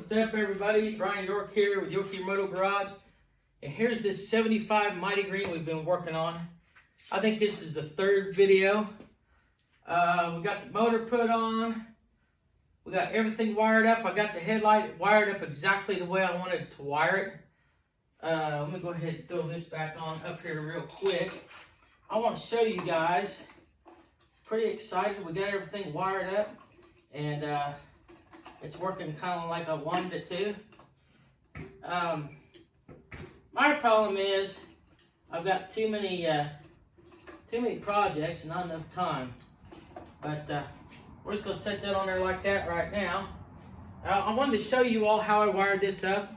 What's up, everybody? Brian York here with Yorkie Moto Garage. And here's this 75 Mighty Green we've been working on. I think this is the third video. We got the motor put on. We got everything wired up. I got the headlight wired up exactly the way I wanted to wire it. Let me go ahead and throw this back on up here real quick. I want to show you guys. Pretty excited. We got everything wired up. And it's working kind of like I wanted it to. My problem is I've got too many projects and not enough time. But we're just going to set that on there like that right now. I wanted to show you all how I wired this up.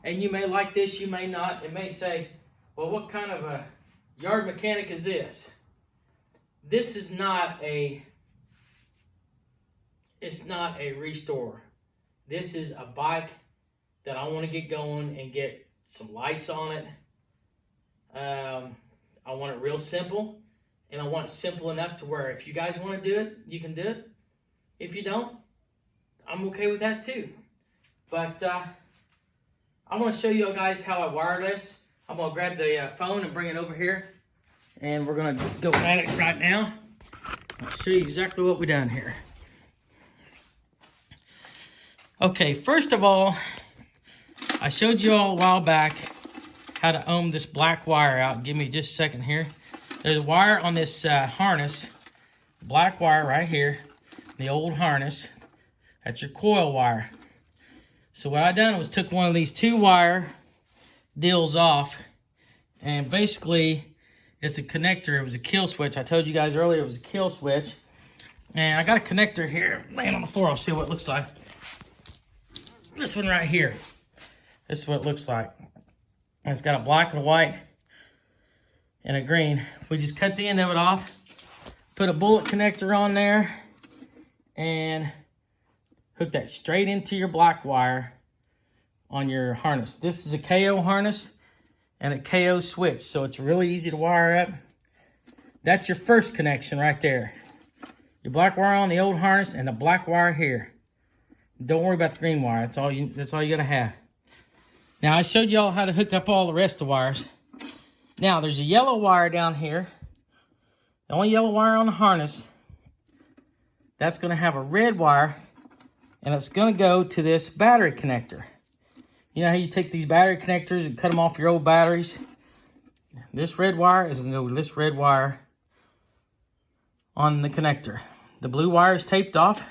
And you may like this, you may not. It may say, well, what kind of a yard mechanic is this? This is not a... It's not a restore. This is a bike that I want to get going and get some lights on it. I want it real simple, and I want it simple enough to where if you guys want to do it, you can do it. If you don't, I'm okay with that too. But I want to show you guys how I wire this. I'm going to grab the phone and bring it over here, and we're going to go at it right now. I'll show you exactly what we done here. Okay, first of all, I showed you all a while back how to ohm this black wire out. Give me just a second here. There's a wire on this harness, black wire right here, the old harness. That's your coil wire. So what I done was took one of these 2-wire deals off, and basically it's a connector. It was a kill switch. I told you guys earlier it was a kill switch. And I got a connector here laying on the floor. I'll show you what it looks like. This one right here. This is what it looks like. And it's got a black and a white and a green. We just cut the end of it off, put a bullet connector on there, and hook that straight into your black wire on your harness. This is a KO harness and a KO switch, so it's really easy to wire up. That's your first connection right there. Your black wire on the old harness and the black wire here. Don't worry about the green wire. That's all you gotta have. Now I showed y'all how to hook up all the rest of the wires. Now there's a yellow wire down here. The only yellow wire on the harness. That's gonna have a red wire, and it's gonna go to this battery connector. You know how you take these battery connectors and cut them off your old batteries? This red wire is gonna go with this red wire on the connector. The blue wire is taped off.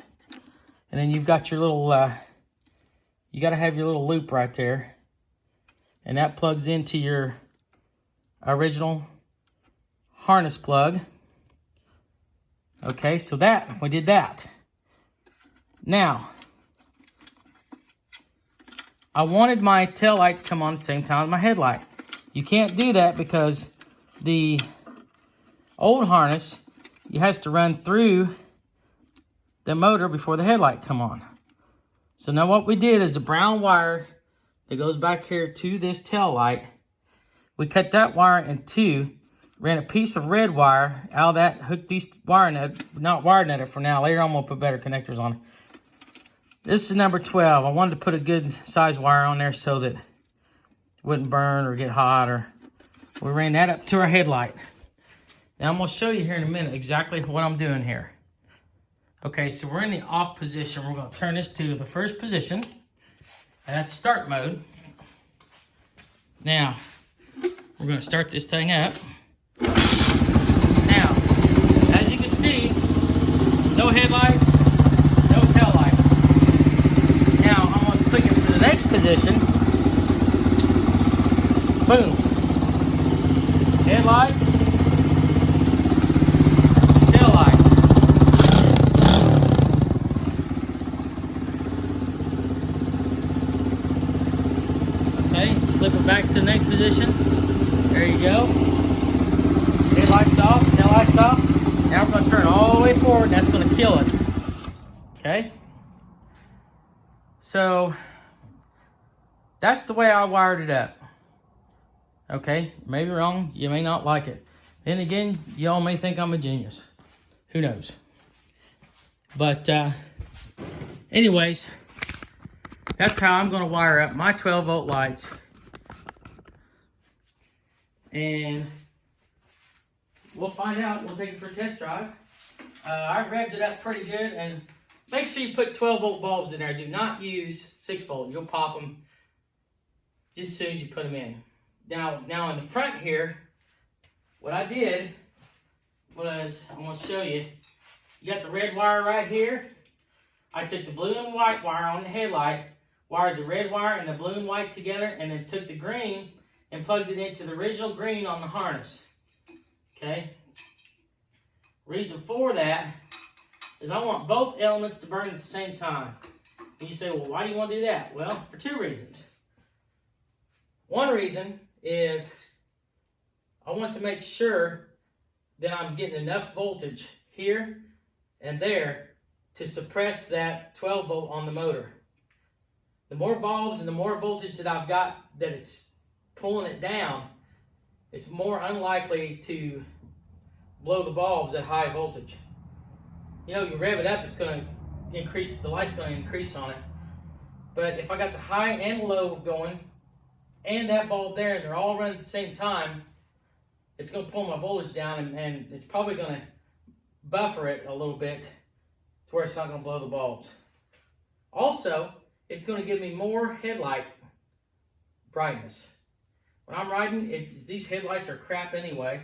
And then you've got your little, you got to have your little loop right there. And that plugs into your original harness plug. Okay, so we did that. Now, I wanted my tail light to come on at the same time as my headlight. You can't do that because the old harness, it has to run through the motor before the headlight come on. So now what we did is the brown wire that goes back here to this tail light, we cut that wire in two, ran a piece of red wire out of that, hooked these wire net, not wire netted for now, later on we'll put better connectors on it. This is number 12. I wanted to put a good size wire on there so that it wouldn't burn or get hot, or we ran that up to our headlight. Now I'm going to show you here in a minute exactly what I'm doing here. Okay, so we're in the off position. We're going to turn this to the first position, and that's start mode. Now, we're going to start this thing up. Now, as you can see, no headlight, no tail light. Now, I'm going to click it to the next position. Boom. Headlight. Tail light. Slip it back to the next position. There you go. Headlights off, tail lights off. Now we're going to turn it all the way forward, and that's going to kill it. Okay? So, that's the way I wired it up. Okay? Maybe wrong. You may not like it. Then again, y'all may think I'm a genius. Who knows? But, anyways, that's how I'm going to wire up my 12-volt lights. And we'll find out. We'll take it for a test drive. I've revved it up pretty good, and make sure you put 12-volt bulbs in there. Do not use 6-volt. You'll pop them just as soon as you put them in. Now in the front here, what I did was, I'm going to show you. You got the red wire right here. I took the blue and white wire on the headlight, wired the red wire and the blue and white together, and then took the green and plugged it into the original green on the harness. Okay? Reason for that is I want both elements to burn at the same time. And you say, well, why do you want to do that? Well, for two reasons. One reason is I want to make sure that I'm getting enough voltage here and there to suppress that 12 volt on the motor. The more bulbs and the more voltage that I've got that it's pulling it down, it's more unlikely to blow the bulbs at high voltage. You know, you rev it up, it's going to increase, the light's going to increase on it. But if I got the high and low going, and that bulb there, and they're all running at the same time, it's going to pull my voltage down, and it's probably going to buffer it a little bit to where it's not going to blow the bulbs. Also, it's going to give me more headlight brightness. When I'm riding, these headlights are crap anyway.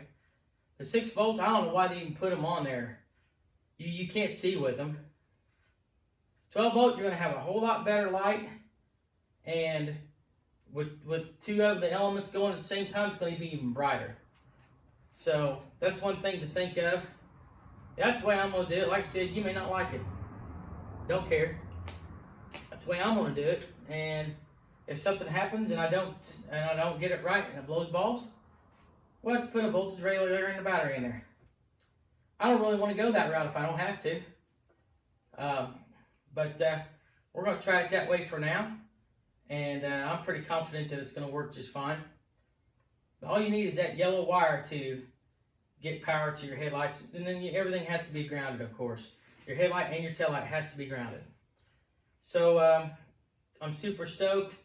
The 6 volts, I don't know why they even put them on there. You can't see with them. 12 volt, you're going to have a whole lot better light, and with two of the elements going at the same time, it's going to be even brighter. So that's one thing to think of. That's the way I'm going to do it. Like I said, you may not like it. Don't care. That's the way I'm going to do it. And if something happens and I don't get it right and it blows bulbs, we'll have to put a voltage regulator and a battery in there. I don't really want to go that route if I don't have to. But we're going to try it that way for now. And I'm pretty confident that it's going to work just fine. All you need is that yellow wire to get power to your headlights. And then everything has to be grounded, of course. Your headlight and your taillight has to be grounded. So I'm super stoked.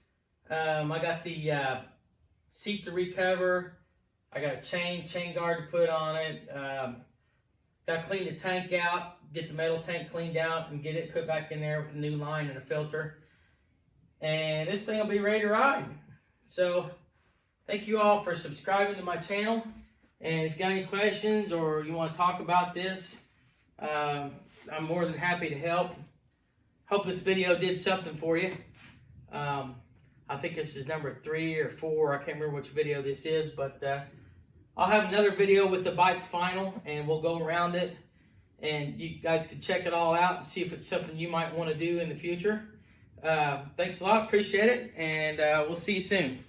I got the seat to recover. I got a chain guard to put on it. Got to clean the tank out, get the metal tank cleaned out, and get it put back in there with a new line and a filter. And this thing will be ready to ride. So thank you all for subscribing to my channel. And if you got any questions or you want to talk about this, I'm more than happy to help. Hope this video did something for you. I think this is number 3 or 4. I can't remember which video this is, but I'll have another video with the bike final, and we'll go around it. And you guys can check it all out and see if it's something you might want to do in the future. Thanks a lot. Appreciate it. And we'll see you soon.